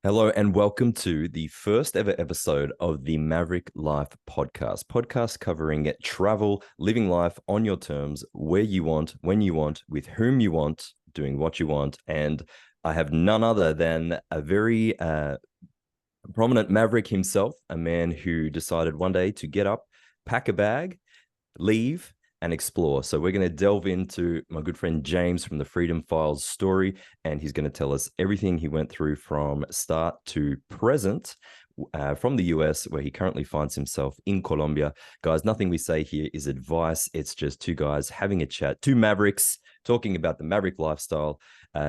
Hello and welcome to the first ever episode of the Maverick Life podcast covering travel, living life on your terms, where you want, when you want, with whom you want, doing what you want. And I have none other than a very prominent Maverick himself, a man who decided one day to get up, pack a bag, leave, and explore. So we're going to delve into my good friend James from the Freedom Files story, and he's going to tell us everything he went through from start to present, from the US, where he currently finds himself in Colombia. Guys, nothing we say here is advice. It's just two guys having a chat, two Mavericks talking about the Maverick lifestyle.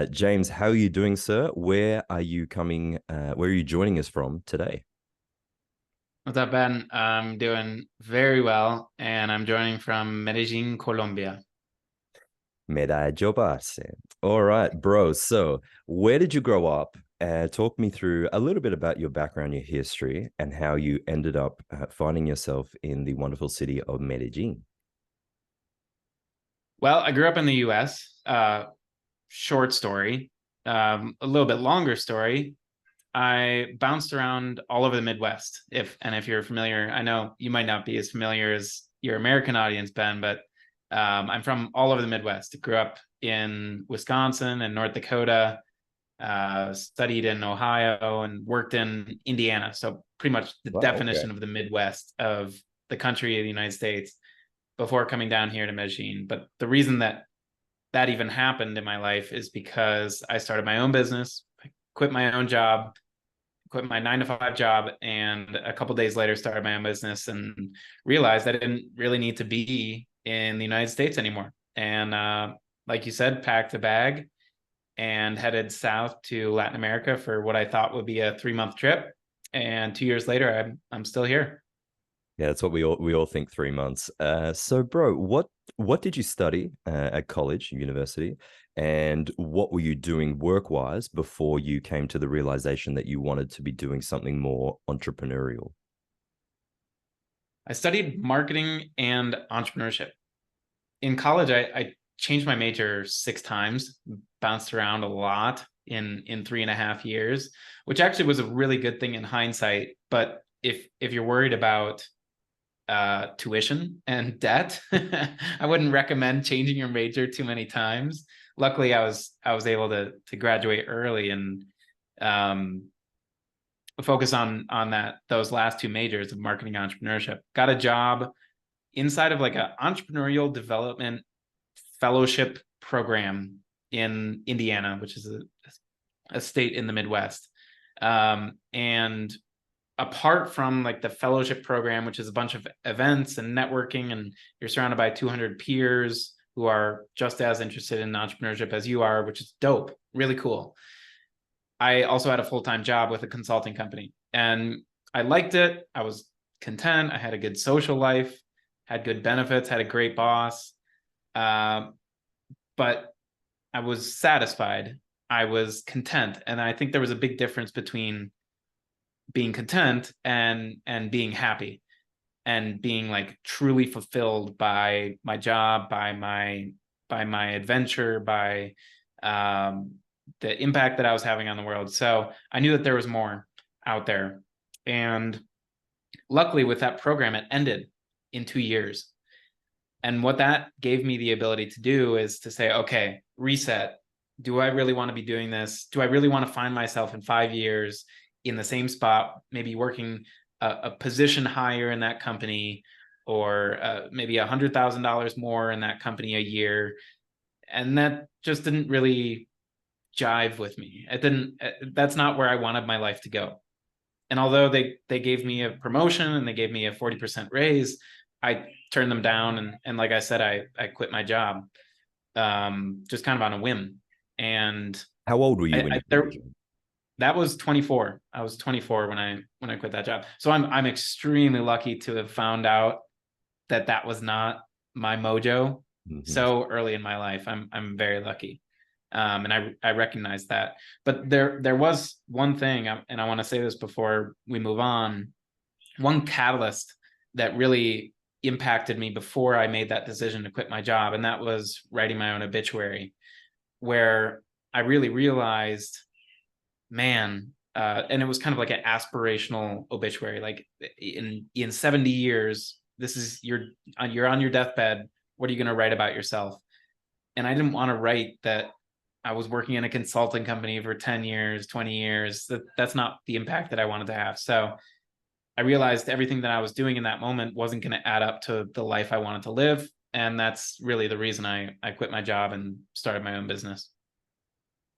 James, how are you doing, sir? Where are you coming? Where are you joining us from today? What's up, Ben? I'm doing very well, and I'm joining from Medellín, Colombia. Medallo Barce. All right, bro. So, where did you grow up? Talk me through a little bit about your background, your history, and how you ended up finding yourself in the wonderful city of Medellin. Well, I grew up in the US. Short story. A little bit longer story. I bounced around all over the Midwest. If you're familiar, I know you might not be as familiar as your American audience, Ben, but I'm from all over the Midwest. Grew up in Wisconsin and North Dakota. Studied in Ohio and worked in Indiana. So pretty much the Wow. Okay. definition of the Midwest of the country of the United States before coming down here to Medellin. But the reason that even happened in my life is because I started my own business, I quit my own job, quit my 9 to 5 job, and a couple days later started my own business and realized I didn't really need to be in the United States anymore. And like you said, packed a bag and headed south to Latin America for what I thought would be a 3-month trip. And 2 years later, I'm still here. Yeah, that's what we all think. 3 months. So, bro, what did you study at college, university, and what were you doing work wise before you came to the realization that you wanted to be doing something more entrepreneurial? I studied marketing and entrepreneurship. In college, I changed my major 6 times, bounced around a lot in 3.5 years, which actually was a really good thing in hindsight. But if you're worried about tuition and debt, I wouldn't recommend changing your major too many times. Luckily, I was able to graduate early and um, focus on those last two majors of marketing entrepreneurship. Got a job inside of like an entrepreneurial development fellowship program in Indiana, which is a state in the Midwest. And apart from like the fellowship program, which is a bunch of events and networking, and you're surrounded by 200 peers who are just as interested in entrepreneurship as you are, which is dope, really cool. I also had a full-time job with a consulting company, and I liked it. I was content. I had a good social life, had good benefits, had a great boss. Uh, but I was satisfied. I was content. And I think there was a big difference between being content and being happy and being like truly fulfilled by my job, by my adventure, by the impact that I was having on the world. So I knew that there was more out there. And luckily with that program, it ended in 2 years. And what that gave me the ability to do is to say, okay, reset. Do I really want to be doing this? Do I really want to find myself in 5 years in the same spot, maybe working a position higher in that company, or maybe $100,000 more in that company a year? And that just didn't really jive with me. It didn't. That's not where I wanted my life to go. And although they gave me a promotion and they gave me a 40% raise, I turned them down. And like I said, I quit my job, just kind of on a whim. And How old were you when I you quit your there job? that was 24. I was 24 when I quit that job. So I'm extremely lucky to have found out that that was not my mojo Mhm. so early in my life. I'm very lucky. And I recognize that. But there was one thing, and I want to say this before we move on. One catalyst that really impacted me before I made that decision to quit my job, and that was writing my own obituary, where I really realized, man, and it was kind of like an aspirational obituary. Like in 70 years, this is you're on your deathbed. What are you going to write about yourself? And I didn't want to write that I was working in a consulting company for 10 years, 20 years. That's not the impact that I wanted to have. So I realized everything that I was doing in that moment wasn't going to add up to the life I wanted to live. And that's really the reason I quit my job and started my own business.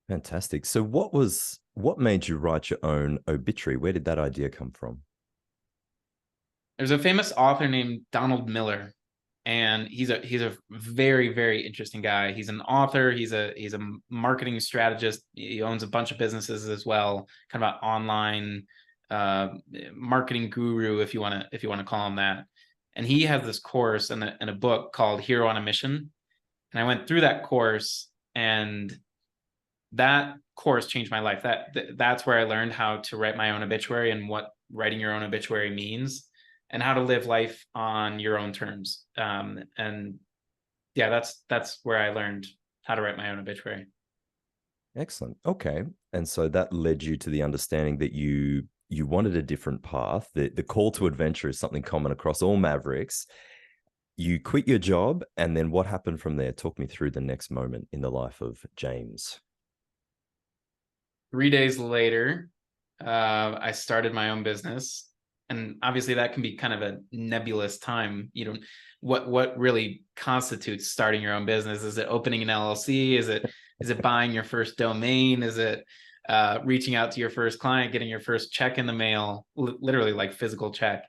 Fantastic. So what made you write your own obituary? Where did that idea come from? There's a famous author named Donald Miller, and he's a very, very interesting guy. He's an author, he's a marketing strategist. He owns a bunch of businesses as well, kind of an online marketing guru, if you want to call him that. And he has this course and a book called Hero on a Mission. And I went through that course, and that course changed my life. That's where I learned how to write my own obituary and what writing your own obituary means, and how to live life on your own terms. And yeah, that's where I learned how to write my own obituary. Excellent. Okay. And so that led you to the understanding that you wanted a different path. The call to adventure is something common across all Mavericks. You quit your job, and then what happened from there? Talk me through the next moment in the life of James. 3 days later, I started my own business. And obviously that can be kind of a nebulous time. You don't what really constitutes starting your own business? Is it opening an LLC? Is it buying your first domain? Is it reaching out to your first client, getting your first check in the mail, literally like physical check?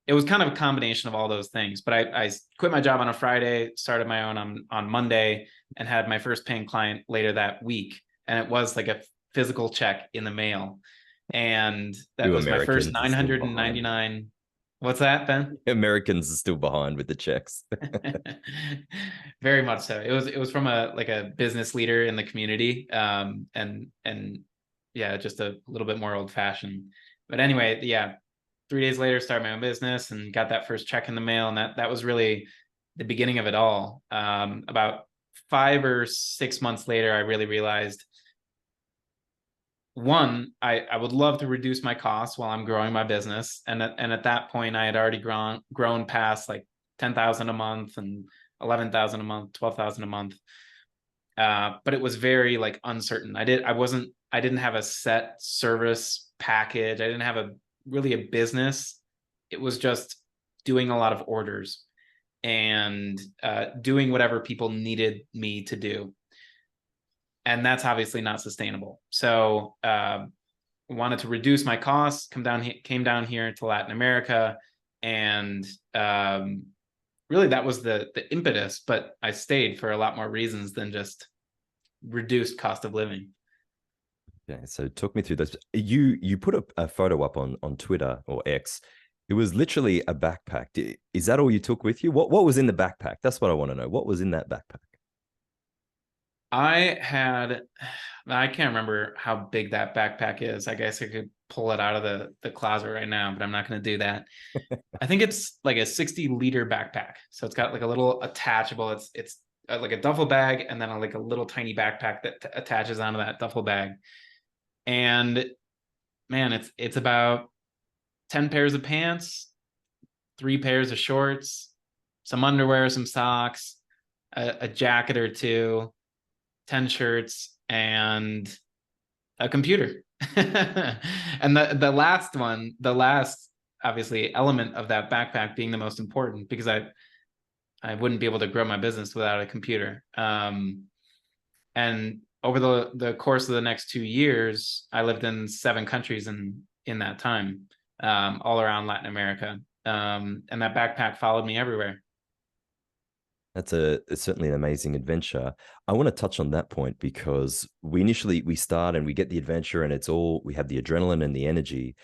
It was kind of a combination of all those things. But I quit my job on a Friday, started my own on Monday, and had my first paying client later that week. And it was like a physical check in the mail. And that You was my first Americans are still 999. What's that, Ben? Americans are still behind with the checks. Very much so. It was from a business leader in the community. And yeah, just a little bit more old fashioned. But anyway, yeah, 3 days later, started my own business and got that first check in the mail. And that was really the beginning of it all. About 5 or 6 months later, I really realized, one, I would love to reduce my costs while I'm growing my business. And at that point, I had already grown past like 10,000 a month and 11,000 a month, 12,000 a month. But it was very like uncertain. I didn't have a set service package. I didn't have really a business. It was just doing a lot of orders and doing whatever people needed me to do. And that's obviously not sustainable. So wanted to reduce my costs, came down here to Latin America, and really that was the impetus. But I stayed for a lot more reasons than just reduced cost of living. Okay, so talk me through this. You put a photo up on Twitter or X. It was literally a backpack. Is that all you took with you? What was in the backpack? That's what I want to know. What was in that backpack? I can't remember how big that backpack is. I guess I could pull it out of the closet right now, but I'm not going to do that. I think it's like a 60-liter backpack. So it's got like a little attachable. It's like a duffel bag, and then like a little tiny backpack that attaches onto that duffel bag. And man, it's about 10 pairs of pants, 3 pairs of shorts, some underwear, some socks, a jacket or two, 10 shirts, and a computer. And the last obviously element of that backpack being the most important, because I wouldn't be able to grow my business without a computer. And over the course of the next 2 years, I lived in 7 countries in that time, all around Latin America. And that backpack followed me everywhere. That's it's certainly an amazing adventure. I want to touch on that point because we start and we get the adventure, and we have the adrenaline and the energy.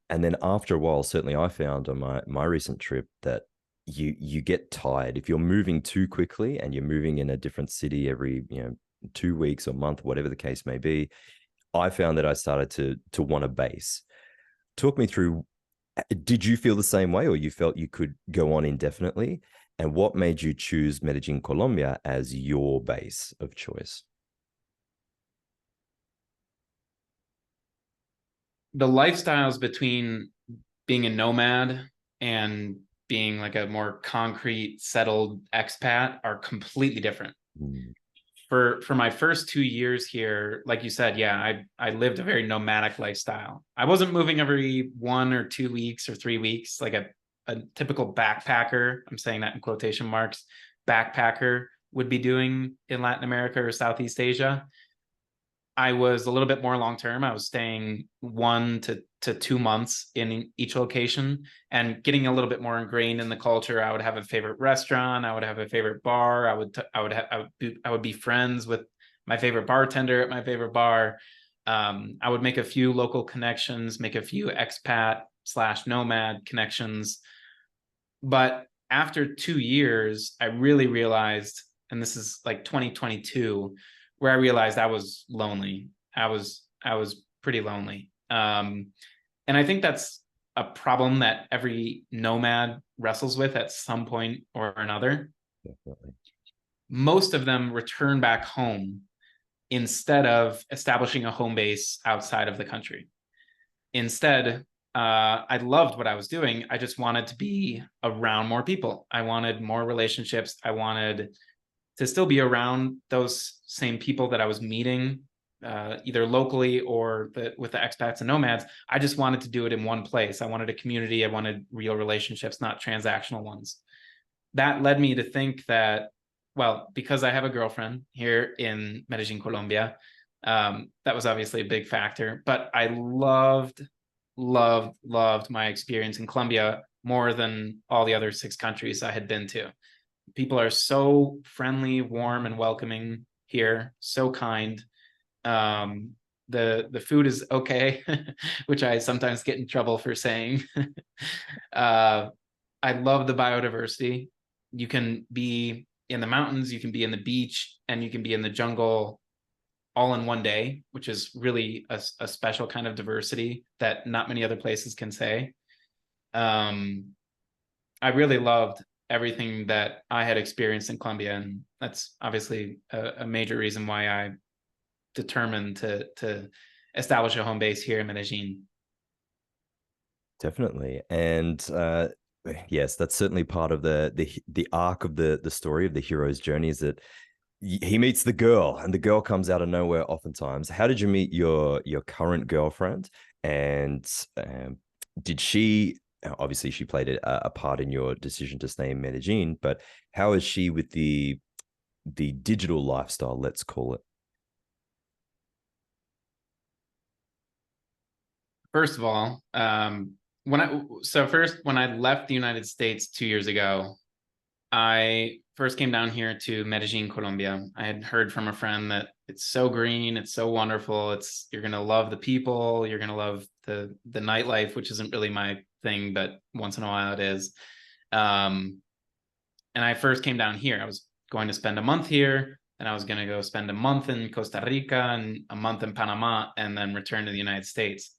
And then after a while, certainly I found on my recent trip that you get tired if you're moving too quickly and you're moving in a different city every 2 weeks or month, whatever the case may be. I found that I started to want a base. Talk me through, did you feel the same way, or you felt you could go on indefinitely? And what made you choose Medellín, Colombia as your base of choice? the lifestyles between being a nomad and being like a more concrete, settled expat are completely different. Mm. For my first 2 years here, like you said, yeah, I lived a very nomadic lifestyle. I wasn't moving every 1 or 2 weeks or 3 weeks like a typical backpacker, I'm saying that in quotation marks, backpacker would be doing in Latin America or Southeast Asia. I was a little bit more long term. I was staying 1 to 2 months in each location and getting a little bit more ingrained in the culture. I would have a favorite restaurant. I would have a favorite bar. I would be friends with my favorite bartender at my favorite bar. I would make a few local connections, make a few expat / nomad connections. But after 2 years, I really realized, and this is like 2022, where I realized I was lonely. I was pretty lonely. And I think that's a problem that every nomad wrestles with at some point or another. Definitely. Most of them return back home instead of establishing a home base outside of the country. Instead, I loved what I was doing. I just wanted to be around more people. I wanted more relationships. I wanted to still be around those same people that I was meeting, either locally or with the expats and nomads. I just wanted to do it in one place. I wanted a community. I wanted real relationships, not transactional ones. That led me to think that, well, because I have a girlfriend here in Medellín, Colombia, that was obviously a big factor. But I loved my experience in Colombia more than all the other 6 countries I had been to. People are so friendly, warm, and welcoming here, so kind. The food is okay, which I sometimes get in trouble for saying. I love the biodiversity. You can be in the mountains, you can be in the beach, and you can be in the jungle all in one day, which is really a special kind of diversity that not many other places can say. I really loved everything that I had experienced in Colombia, and that's obviously a major reason why I determined to establish a home base here in Medellin. Definitely. And yes, that's certainly part of the arc of the story of the hero's journey, is that he meets the girl and the girl comes out of nowhere oftentimes. How did you meet your current girlfriend? And did she, obviously she played a part in your decision to stay in Medellin, but how is she with the digital lifestyle, let's call it? First of all, when I left the United States 2 years ago, I first came down here to Medellin, Colombia. I had heard from a friend that it's so green, it's so wonderful. You're gonna love the people, you're gonna love the nightlife, which isn't really my thing, but once in a while it is. And I first came down here. I was going to spend a month here, and I was going to go spend a month in Costa Rica and a month in Panama, and then return to the United States.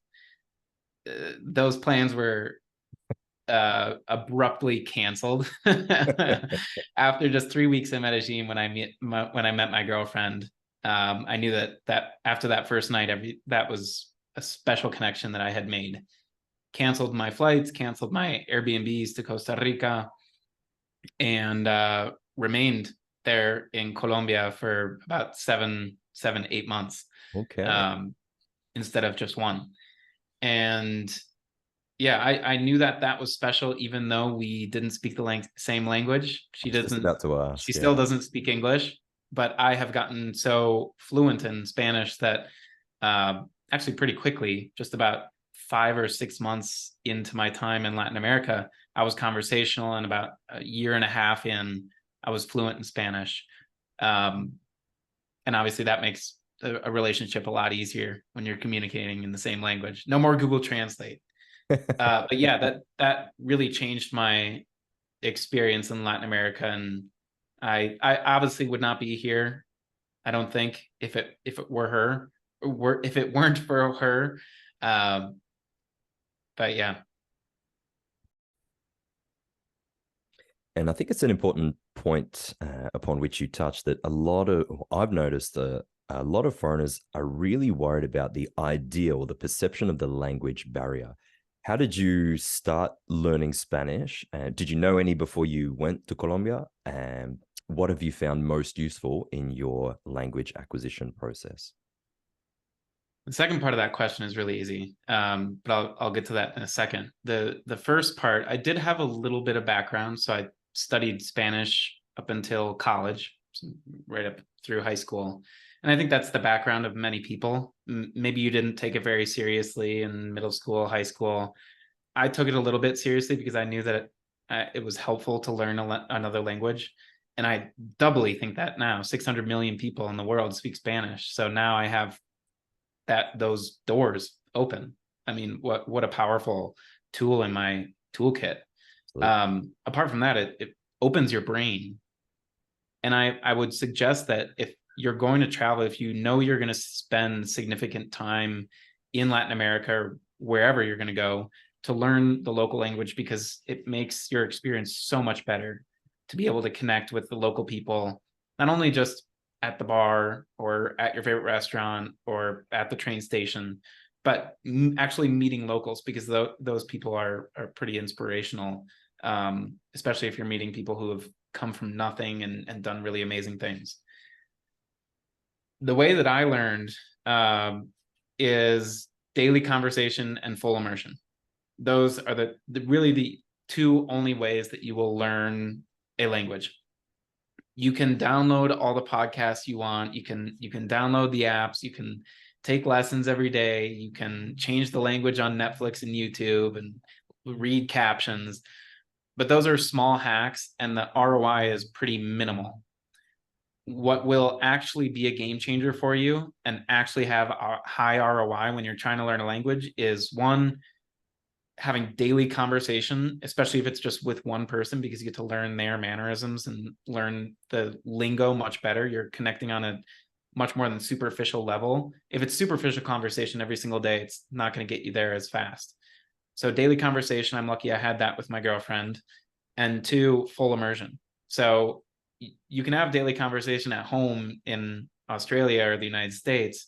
Those plans were abruptly canceled after just 3 weeks in Medellin. When I met my girlfriend, I knew that after that first night, that was a special connection that I had made. Canceled my flights, canceled my Airbnbs to Costa Rica, and remained there in Colombia for about 8 months, Okay. instead of just one. And yeah, I knew that was special, even though we didn't speak the same language. I was just about to She ask, still yeah. doesn't speak English, but I have gotten so fluent in Spanish that actually pretty quickly, just about 5 or 6 months into my time in Latin America, I was conversational, and about a year and a half in, I was fluent in Spanish. And obviously that makes a relationship a lot easier when you're communicating in the same language. No more Google Translate. But yeah, that really changed my experience in Latin America, and I obviously would not be here, I don't think, if it were her, or if it weren't for her. But yeah. And I think it's an important point upon which you touched, that I've noticed a lot of foreigners are really worried about the idea or the perception of the language barrier. How did you start learning Spanish? Did you know any before you went to Colombia? And what have you found most useful in your language acquisition process? The second part of that question is really easy, but I'll get to that in a second. The first part, I did have a little bit of background, so I studied Spanish up until college, right up through high school, and I think that's the background of many people. Maybe you didn't take it very seriously in middle school, high school. I took it a little bit seriously because I knew that it was helpful to learn another language, and I doubly think that now 600 million people in the world speak Spanish, so now I have those doors open. I mean, what a powerful tool in my toolkit. Apart from that, it opens your brain. And I would suggest that if you're going to travel, if you know you're going to spend significant time in Latin America or wherever you're going to go, to learn the local language, because it makes your experience so much better to be able to connect with the local people, not only just at the bar or at your favorite restaurant or at the train station, but actually meeting locals, because those people are pretty inspirational, especially if you're meeting people who have come from nothing and done really amazing things. The way that I learned is daily conversation and full immersion. Those are really the two only ways that you will learn a language. You can download all the podcasts you want. You can download the apps. You can take lessons every day. You can change the language on Netflix and YouTube and read captions. But those are small hacks, and the ROI is pretty minimal. What will actually be a game changer for you and actually have a high ROI when you're trying to learn a language is, one, having daily conversation, especially if it's just with one person, because you get to learn their mannerisms and learn the lingo much better. You're connecting on a much more than superficial level. If it's superficial conversation every single day, it's not going to get you there as fast. So daily conversation, I'm lucky I had that with my girlfriend. And two, full immersion. So you can have daily conversation at home in Australia or the United States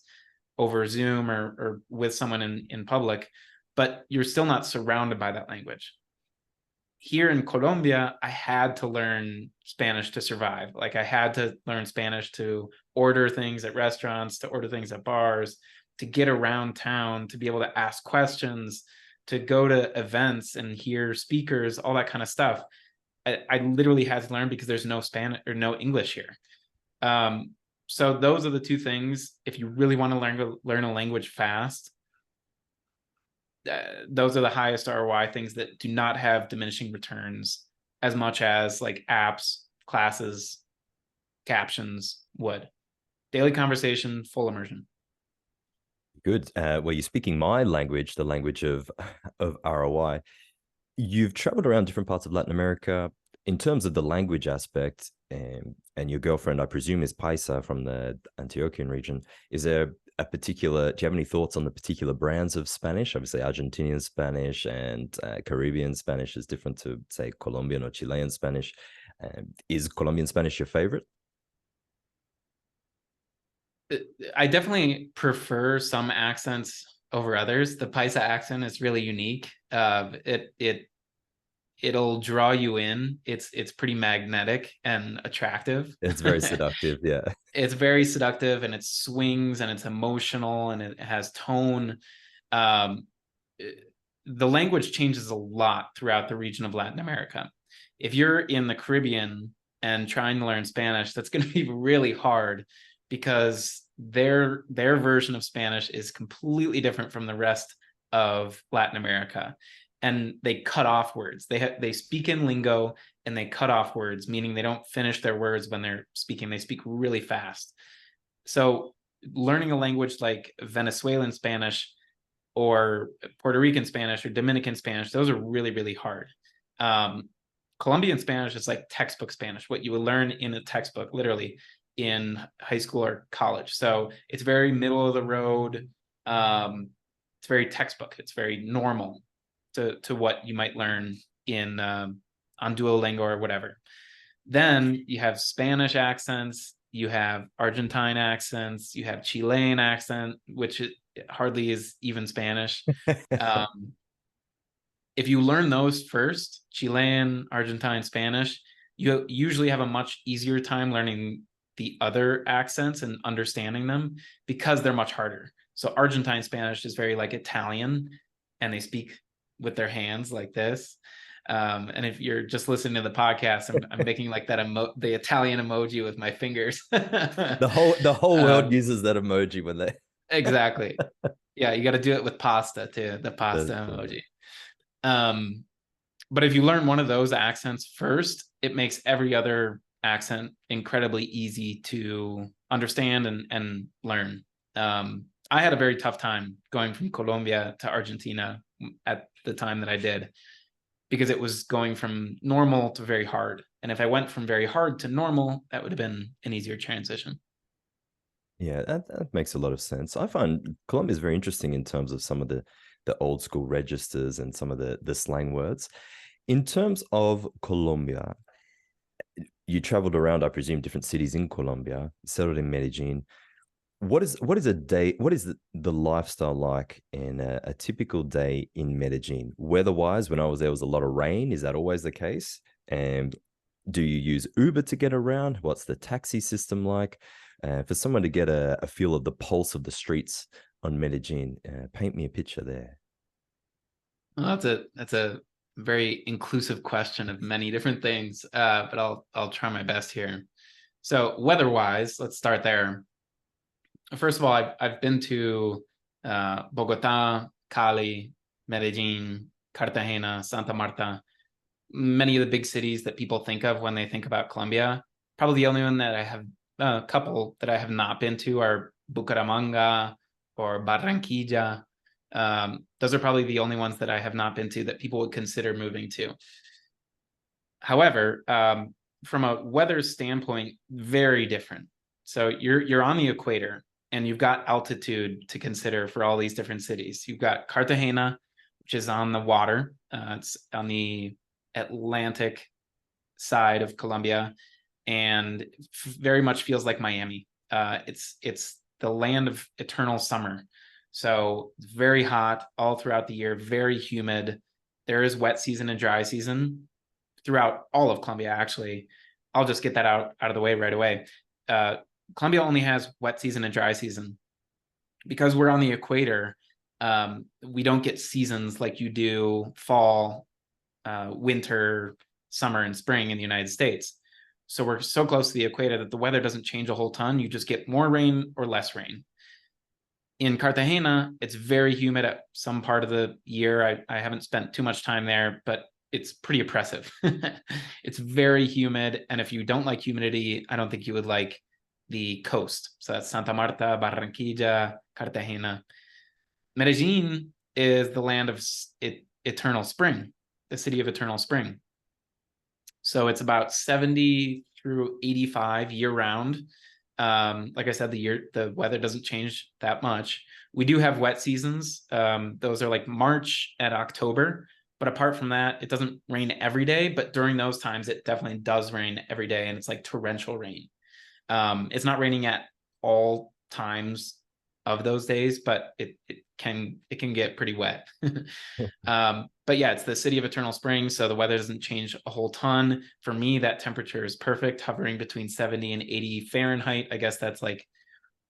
over Zoom or with someone in public, but you're still not surrounded by that language. Here in Colombia, I had to learn Spanish to survive. Like, I had to learn Spanish to order things at restaurants, to order things at bars, to get around town, to be able to ask questions, to go to events and hear speakers, all that kind of stuff. I literally had to learn because there's no Spanish or no English here. So those are the two things. If you really want to learn a language fast, those are the highest ROI things that do not have diminishing returns as much as like apps, classes, captions would. Daily conversation, full immersion. Good. Well, you're speaking my language, the language of ROI. You've traveled around different parts of Latin America. In terms of the language aspect, and your girlfriend, I presume, is Paisa from the Antiochian region. Is there a particular, do you have any thoughts on the particular brands of Spanish? Obviously, Argentinian Spanish and Caribbean Spanish is different to, say, Colombian or Chilean Spanish. Is Colombian Spanish your favorite? I definitely prefer some accents over others. The Paisa accent is really unique. It'll draw you in. It's pretty magnetic and attractive. It's very seductive, yeah. It's very seductive, and it swings, and it's emotional, and it has tone. Um, the language changes a lot throughout the region of Latin America. If you're in the Caribbean and trying to learn Spanish, that's going to be really hard, because their version of Spanish is completely different from the rest of Latin America, and they cut off words. They speak in lingo, and they cut off words, meaning they don't finish their words when they're speaking. They speak really fast. So learning a language like Venezuelan Spanish or Puerto Rican Spanish or Dominican Spanish, those are really, really hard. Colombian Spanish is like textbook Spanish, what you would learn in a textbook, literally, in high school or college. So it's very middle of the road. It's very textbook. It's very normal to what you might learn in on Duolingo or whatever. Then you have Spanish accents you have Argentine accents, you have Chilean accent, which it hardly is even Spanish. If you learn those first, Chilean, Argentine, Spanish, you usually have a much easier time learning the other accents and understanding them because they're much harder. So Argentine Spanish is very like Italian, and they speak with their hands like this. And if you're just listening to the podcast, I'm making like that the Italian emoji with my fingers. The whole world uses that emoji when they exactly. Yeah, you got to do it with pasta too, the pasta emoji. But if you learn one of those accents first, it makes every other accent incredibly easy to understand and learn. I had a very tough time going from Colombia to Argentina at the time that I did, because it was going from normal to very hard. And if I went from very hard to normal, that would have been an easier transition. Yeah, that makes a lot of sense. I find Colombia is very interesting in terms of some of the old school registers and some of the slang words. In terms of Colombia, you traveled around, I presume, different cities in Colombia, settled in Medellin. What is a day? What is the lifestyle like in a typical day in Medellin? Weather-wise, when I was there, was a lot of rain. Is that always the case? And do you use Uber to get around? What's the taxi system like? For someone to get a feel of the pulse of the streets on Medellin, paint me a picture there. Well, that's a very inclusive question of many different things, but I'll try my best here. So weather-wise, let's start there. First of all, I've been to Bogota, Cali, Medellin, Cartagena, Santa Marta, many of the big cities that people think of when they think about Colombia. Probably the only one that I have, a couple that I have not been to are Bucaramanga or Barranquilla. Those are probably the only ones that I have not been to that people would consider moving to. However, from a weather standpoint, very different. So you're on the equator, and you've got altitude to consider for all these different cities. You've got Cartagena, which is on the water. It's on the Atlantic side of Colombia, and very much feels like Miami. It's the land of eternal summer. So it's very hot all throughout the year, very humid. There is wet season and dry season throughout all of Colombia, actually. I'll just get that out of the way right away. Colombia only has wet season and dry season. Because we're on the equator, we don't get seasons like you do fall, winter, summer, and spring in the United States. So we're so close to the equator that the weather doesn't change a whole ton. You just get more rain or less rain. In Cartagena, it's very humid at some part of the year. I haven't spent too much time there, but it's pretty oppressive. It's very humid. And if you don't like humidity, I don't think you would like the coast. So that's Santa Marta, Barranquilla, Cartagena. Medellin is the land of eternal spring, the city of eternal spring. So it's about 70 through 85 year round. Like I said, the weather doesn't change that much. We do have wet seasons. Those are like March and October. But apart from that, it doesn't rain every day. But during those times, it definitely does rain every day. And it's like torrential rain. It's not raining at all times of those days, but it can get pretty wet. But yeah, it's the city of eternal spring, so the weather doesn't change a whole ton. For me, that temperature is perfect, hovering between 70 and 80 Fahrenheit. I guess that's like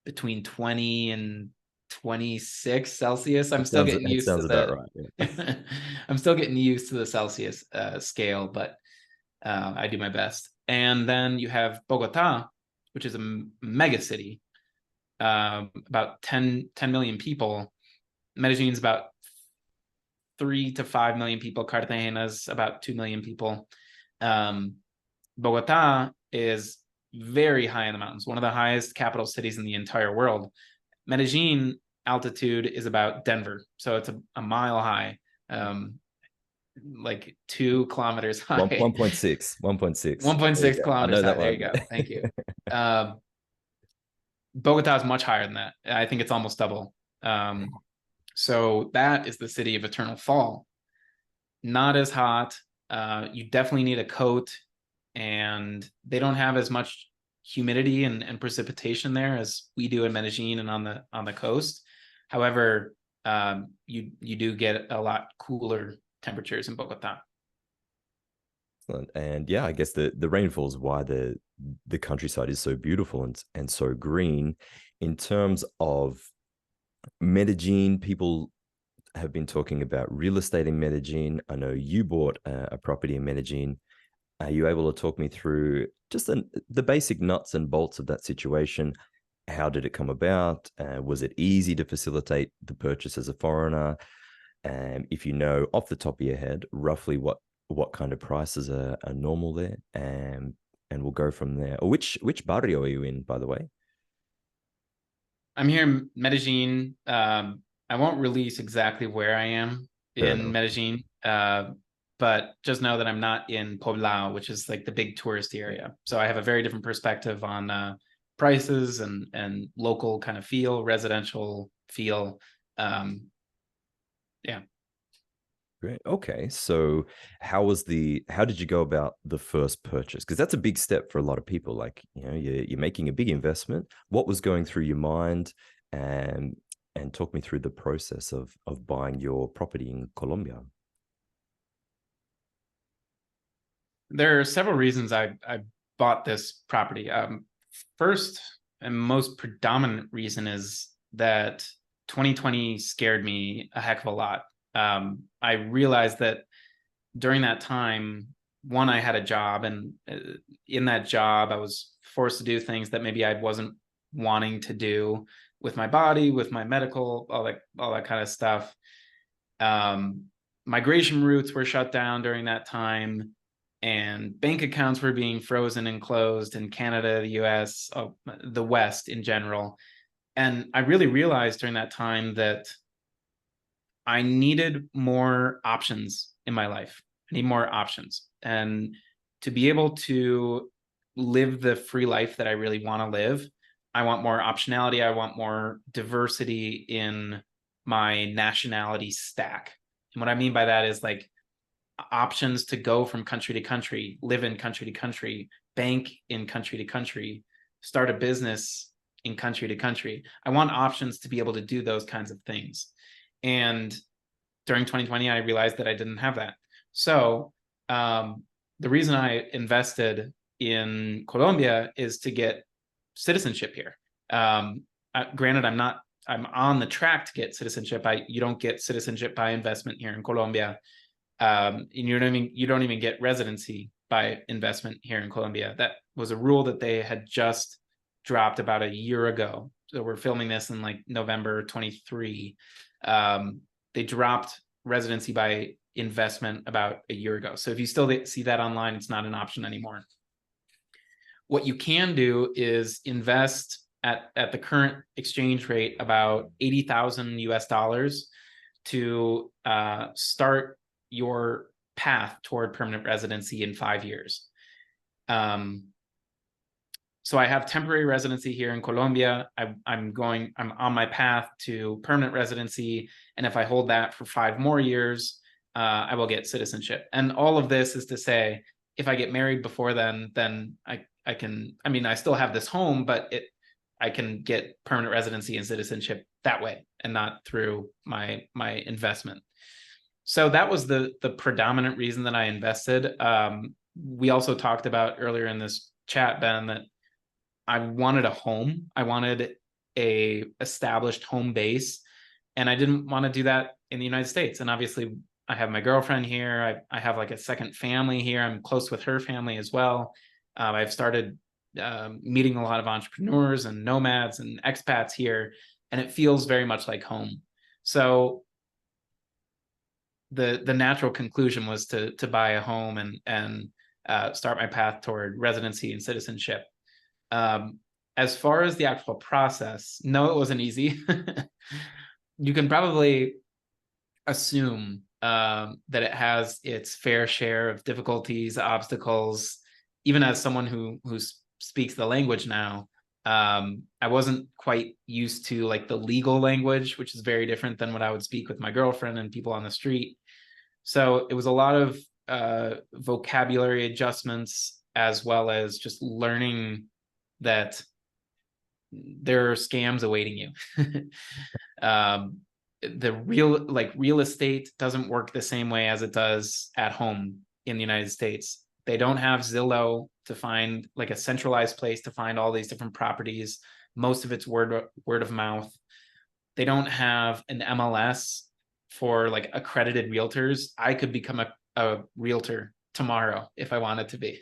between 20 and 26 Celsius. I'm still getting used to about the right. Yeah. I'm still getting used to the Celsius scale, but I do my best. And then you have Bogota, which is a mega city, about 10 million people. Medellin's about 3 to 5 million people. Cartagena's about 2 million people. Bogota is very high in the mountains, one of the highest capital cities in the entire world. Medellin altitude is about Denver, so it's a mile high, like 2 kilometers high. 1.6. 1.6 I kilometers know high. that There one. you go. Thank you. Bogota is much higher than that. I think it's almost double. So that is the city of eternal fall. Not as hot. You definitely need a coat, and they don't have as much humidity and precipitation there as we do in Medellín and on the coast. However, you do get a lot cooler temperatures in Bogota. And yeah, I guess the rainfall is why the countryside is so beautiful and so green. In terms of Medellin, people have been talking about real estate in Medellin. I know you bought a property in Medellin. Are you able to talk me through just the basic nuts and bolts of that situation? How did it come about? Was it easy to facilitate the purchase as a foreigner? And if you know off the top of your head, roughly what kind of prices are normal there, and we'll go from there. Or which barrio are you in, by the way? I'm here in Medellin. I won't release exactly where I am Fair in enough. Medellin, but just know that I'm not in Poblado, which is like the big tourist area. So I have a very different perspective on prices and local kind of feel, residential feel. Yeah. Great. Okay. So how did you go about the first purchase? Because that's a big step for a lot of people. Like, you're making a big investment. What was going through your mind? And talk me through the process of buying your property in Colombia. There are several reasons I bought this property. First and most predominant reason is that 2020 scared me a heck of a lot. I realized that during that time, one, I had a job, and in that job, I was forced to do things that maybe I wasn't wanting to do with my body, with my medical, all that kind of stuff. Migration routes were shut down during that time, and bank accounts were being frozen and closed in Canada, the US, the West in general. And I really realized during that time that I needed more options in my life. I need more options. And to be able to live the free life that I really want to live, I want more optionality. I want more diversity in my nationality stack. And what I mean by that is like options to go from country to country, live in country to country, bank in country to country, start a business in country to country. I want options to be able to do those kinds of things. And during 2020, I realized that I didn't have that. So the reason I invested in Colombia is to get citizenship here. Granted, I'm on the track to get citizenship. You don't get citizenship by investment here in Colombia. You don't even get residency by investment here in Colombia. That was a rule that they had just dropped about a year ago. So we're filming this in like November 23. They dropped residency by investment about a year ago. So if you still see that online, it's not an option anymore. What you can do is invest at the current exchange rate about 80,000 US dollars to start your path toward permanent residency in 5 years. So I have temporary residency here in Colombia. I'm on my path to permanent residency. And if I hold that for 5 more years, I will get citizenship. And all of this is to say, if I get married before then I can, I still have this home, but I can get permanent residency and citizenship that way and not through my investment. So that was the predominant reason that I invested. We also talked about earlier in this chat, Ben, that I wanted a home. I wanted a established home base, and I didn't want to do that in the United States. And obviously, I have my girlfriend here. I have like a second family here. I'm close with her family as well. I've started meeting a lot of entrepreneurs and nomads and expats here, and it feels very much like home. So the natural conclusion was to buy a home and start my path toward residency and citizenship. As far as the actual process, no, it wasn't easy. You can probably assume that it has its fair share of difficulties, obstacles. Even as someone who speaks the language now, I wasn't quite used to like the legal language, which is very different than what I would speak with my girlfriend and people on the street. So it was a lot of vocabulary adjustments, as well as just learning that there are scams awaiting you. The real estate doesn't work the same way as it does at home in the United States. They don't have Zillow to find like a centralized place to find all these different properties. Most of it's word of mouth. They don't have an MLS for like accredited realtors. I could become a realtor tomorrow if I wanted to be.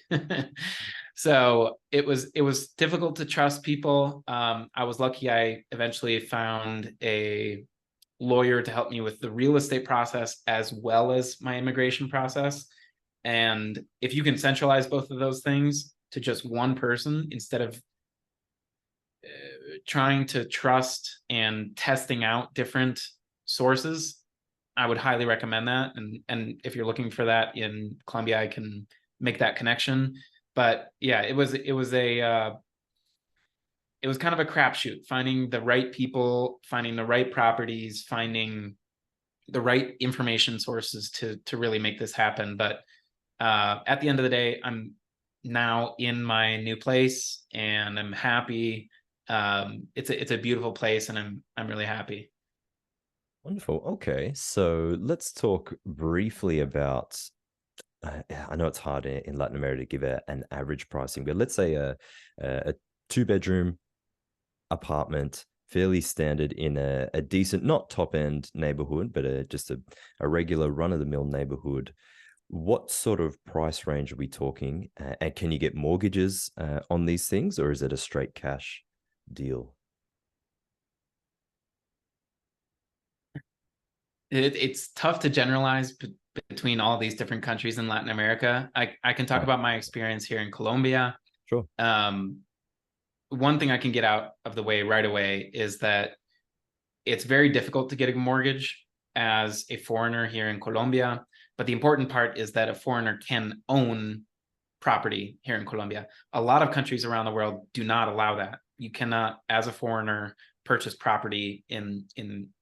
So it was difficult to trust people. I was lucky I eventually found a lawyer to help me with the real estate process as well as my immigration process. And if you can centralize both of those things to just one person instead of trying to trust and testing out different sources, I would highly recommend that. And if you're looking for that in Colombia, I can make that connection. But yeah, it was kind of a crapshoot, finding the right people, finding the right properties, finding the right information sources to really make this happen. But at the end of the day, I'm now in my new place and I'm happy. It's a beautiful place and I'm really happy. Wonderful. Okay, so let's talk briefly about. I know it's hard in Latin America to give an average pricing, but let's say a 2-bedroom apartment, fairly standard in a decent, not top end neighborhood, but just a regular run of the mill neighborhood. What sort of price range are we talking? And can you get mortgages on these things, or is it a straight cash deal? It's tough to generalize between all these different countries in Latin America. I can talk Right. about my experience here in Colombia. Sure. One thing I can get out of the way right away is that it's very difficult to get a mortgage as a foreigner here in Colombia. But the important part is that a foreigner can own property here in Colombia. A lot of countries around the world do not allow that. You cannot, as a foreigner, purchase property in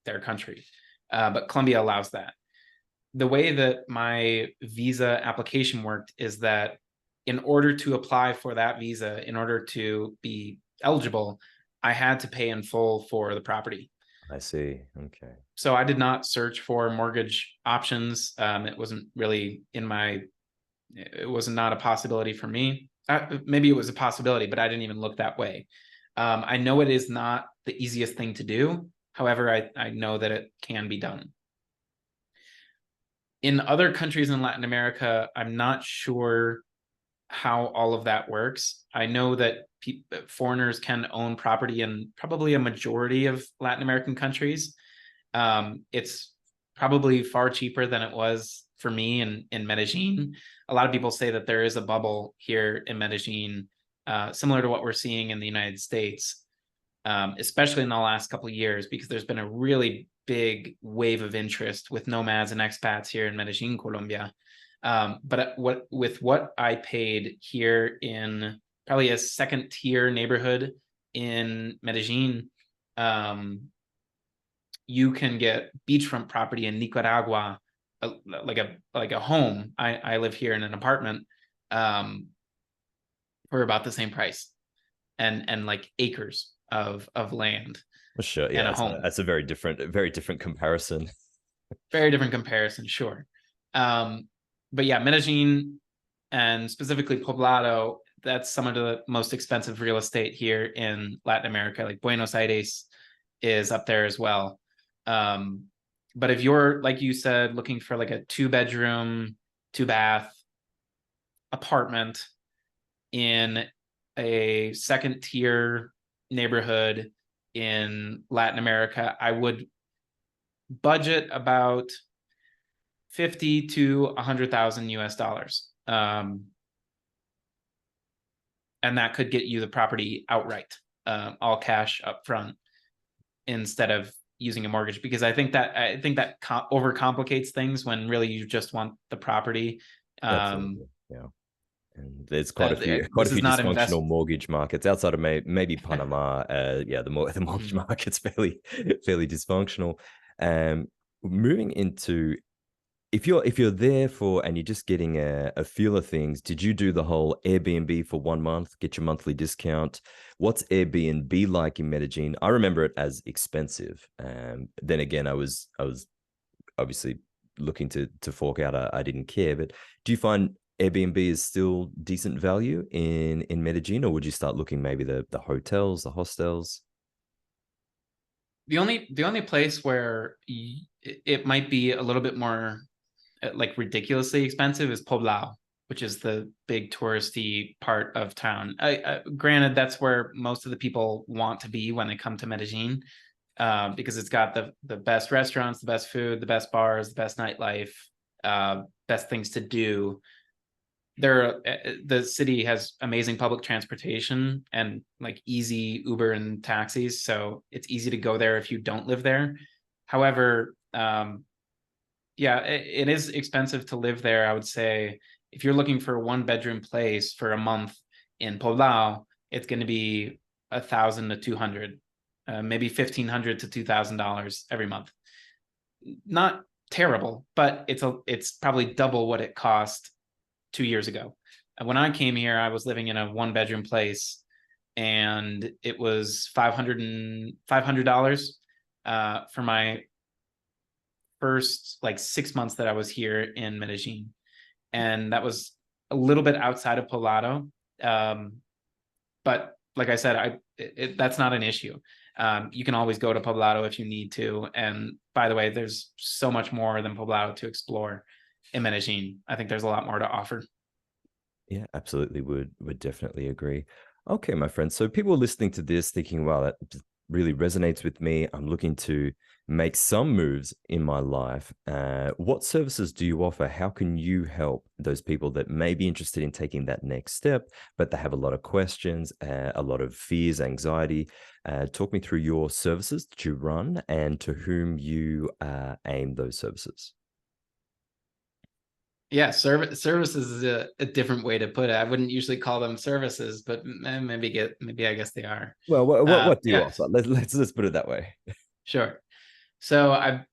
their country. But Colombia allows that. The way that my visa application worked is that in order to apply for that visa, in order to be eligible, I had to pay in full for the property. I see. Okay. So I did not search for mortgage options. It wasn't really it was not a possibility for me. Maybe it was a possibility, but I didn't even look that way. I know it is not the easiest thing to do. However, I know that it can be done. In other countries in Latin America, I'm not sure how all of that works. I know that foreigners can own property in probably a majority of Latin American countries. It's probably far cheaper than it was for me in Medellín. A lot of people say that there is a bubble here in Medellín, similar to what we're seeing in the United States, especially in the last couple of years, because there's been a really big wave of interest with nomads and expats here in Medellín, Colombia. But with what I paid here in probably a second tier neighborhood in Medellín, you can get beachfront property in Nicaragua, like a home. I live here in an apartment for about the same price, and like acres of land. Well, sure. And Yeah, a home. that's a very different comparison. Very different comparison, sure. But yeah, Medellin and specifically Poblado, that's some of the most expensive real estate here in Latin America. Like Buenos Aires is up there as well. But if you're, like you said, looking for like a 2-bedroom, 2-bath apartment in a second tier neighborhood in Latin America, I would budget about 50 to 100,000 US dollars. And that could get you the property outright, all cash up front, instead of using a mortgage, because I think that overcomplicates things when really you just want the property. Absolutely. Yeah. And there's quite a few This is not dysfunctional mortgage markets outside of maybe Panama. Yeah, the mortgage market's fairly dysfunctional. Moving into if you're there for and you're just getting a feel of things, did you do the whole Airbnb for 1 month, get your monthly discount? What's Airbnb like in Medellin? I remember it as expensive. Then again, I was obviously looking to fork out. I didn't care, but do you find Airbnb is still decent value in Medellin, or would you start looking maybe the hotels, the hostels? The only place where it might be a little bit more like ridiculously expensive is Poblado, which is the big touristy part of town. Granted, that's where most of the people want to be when they come to Medellin, because it's got the best restaurants, the best food, the best bars, the best nightlife, best things to do. The city has amazing public transportation and like easy Uber and taxis, so it's easy to go there if you don't live there. However, yeah, it is expensive to live there. I would say if you're looking for a 1 bedroom place for a month in Poblado, it's going to be 1,000 to 200, maybe $1,500 to $2,000 every month. Not terrible, but it's probably double what it cost 2 years ago. When I came here, I was living in a 1 bedroom place, and it was $500 for my first like 6 months that I was here in Medellin, and that was a little bit outside of Poblado. But like I said, that's not an issue. You can always go to Poblado if you need to. And by the way, there's so much more than Poblado to explore in Medellin. I think there's a lot more to offer. Yeah, absolutely. Would definitely agree. Okay, my friend. So people listening to this thinking, wow, that really resonates with me. I'm looking to make some moves in my life. What services do you offer? How can you help those people that may be interested in taking that next step, but they have a lot of questions, a lot of fears, anxiety? Talk me through your services that you run and to whom you aim those services. Yeah, services is a different way to put it. I wouldn't usually call them services, but maybe I guess they are. Well, what do you Yeah, offer? Let's put it that way. sure. So I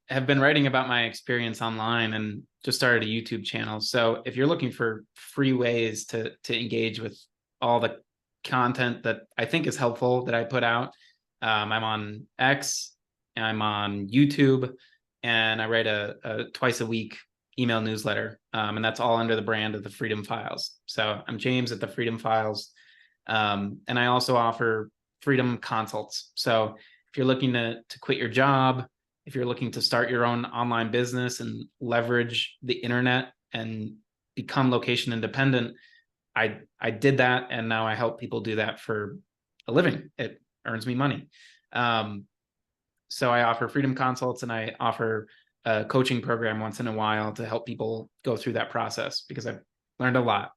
have been writing about my experience online and just started a YouTube channel. So if you're looking for free ways to engage with all the content that I think is helpful that I put out, I'm on X, I'm on YouTube, and I write a twice a week email newsletter, and that's all under the brand of the Freedom Files. So I'm James at the Freedom Files, and I also offer freedom consults. So if you're looking to quit your job, if you're looking to start your own online business and leverage the internet and become location independent, I did that, and now I help people do that for a living. It earns me money. So I offer freedom consults, and I offer a coaching program once in a while to help people go through that process because I've learned a lot.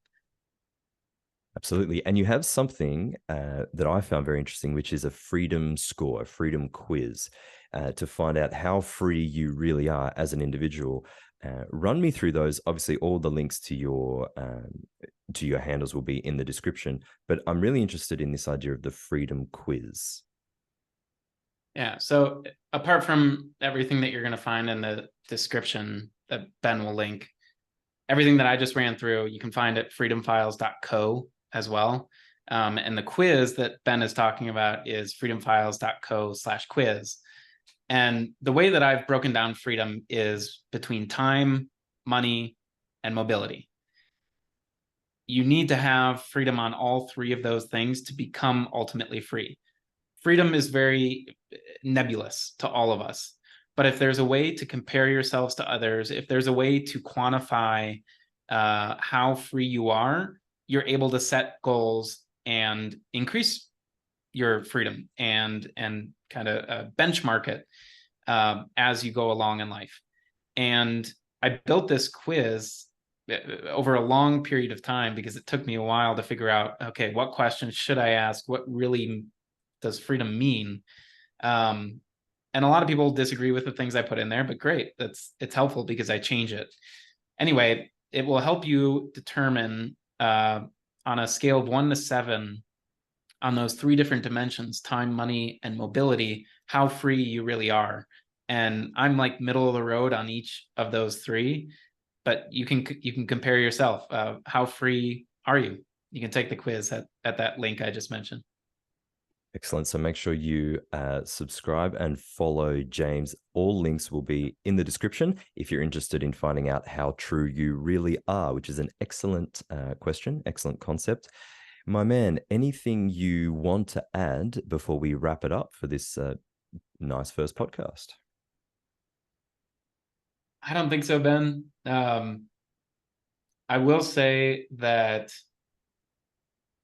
Absolutely. And you have something that I found very interesting, which is a freedom score, a freedom quiz, to find out how free you really are as an individual. Run me through those. Obviously, all the links to your handles will be in the description, but I'm really interested in this idea of the freedom quiz. Yeah. So apart from everything that you're going to find in the description that Ben will link, everything that I just ran through, you can find at freedomfiles.co as well. And the quiz that Ben is talking about is freedomfiles.co/quiz. And the way that I've broken down freedom is between time, money, and mobility. You need to have freedom on all three of those things to become ultimately free. Freedom is very nebulous to all of us. But if there's a way to compare yourselves to others, if there's a way to quantify how free you are, you're able to set goals and increase your freedom and kind of benchmark it as you go along in life. And I built this quiz over a long period of time because it took me a while to figure out, okay, what questions should I ask? What really does freedom mean? And a lot of people disagree with the things I put in there, but great, it's helpful because I change it. Anyway, it will help you determine on a scale of 1 to 7 on those three different dimensions, time, money, and mobility, how free you really are. And I'm like middle of the road on each of those three, but you can compare yourself. How free are you? You can take the quiz at that link I just mentioned. Excellent. So make sure you subscribe and follow James. All links will be in the description if you're interested in finding out how true you really are, which is an excellent question, excellent concept. My man, anything you want to add before we wrap it up for this nice first podcast? I don't think so, Ben. I will say that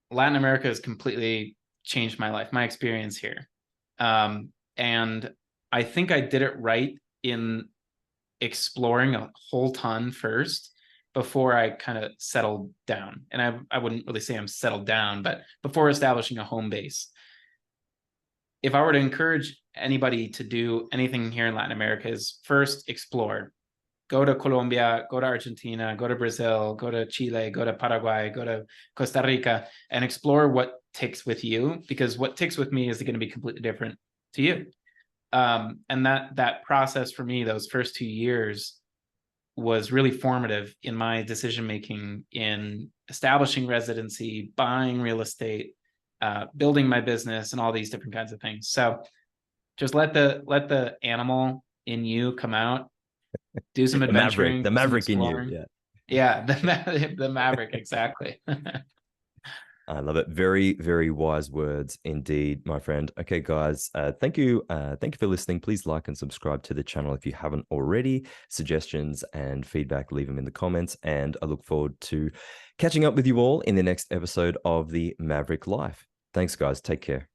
Latin America has completely changed my life, my experience here. And I think I did it right in exploring a whole ton first before I kind of settled down. And I wouldn't really say I'm settled down, but before establishing a home base. If I were to encourage anybody to do anything here in Latin America, is first explore. Go to Colombia, go to Argentina, go to Brazil, go to Chile, go to Paraguay, go to Costa Rica, and explore what ticks with you, because what ticks with me is going to be completely different to you. And that process for me, those first 2 years, was really formative in my decision making in establishing residency, buying real estate, building my business, and all these different kinds of things. So just let the animal in you come out, do some adventuring, the do some Maverick in you. exploring. Yeah, the Maverick, exactly. I love it. Very, very wise words indeed, my friend. Okay, guys, thank you. Thank you for listening. Please like and subscribe to the channel if you haven't already. Suggestions and feedback, leave them in the comments. And I look forward to catching up with you all in the next episode of the Maverick Life. Thanks, guys. Take care.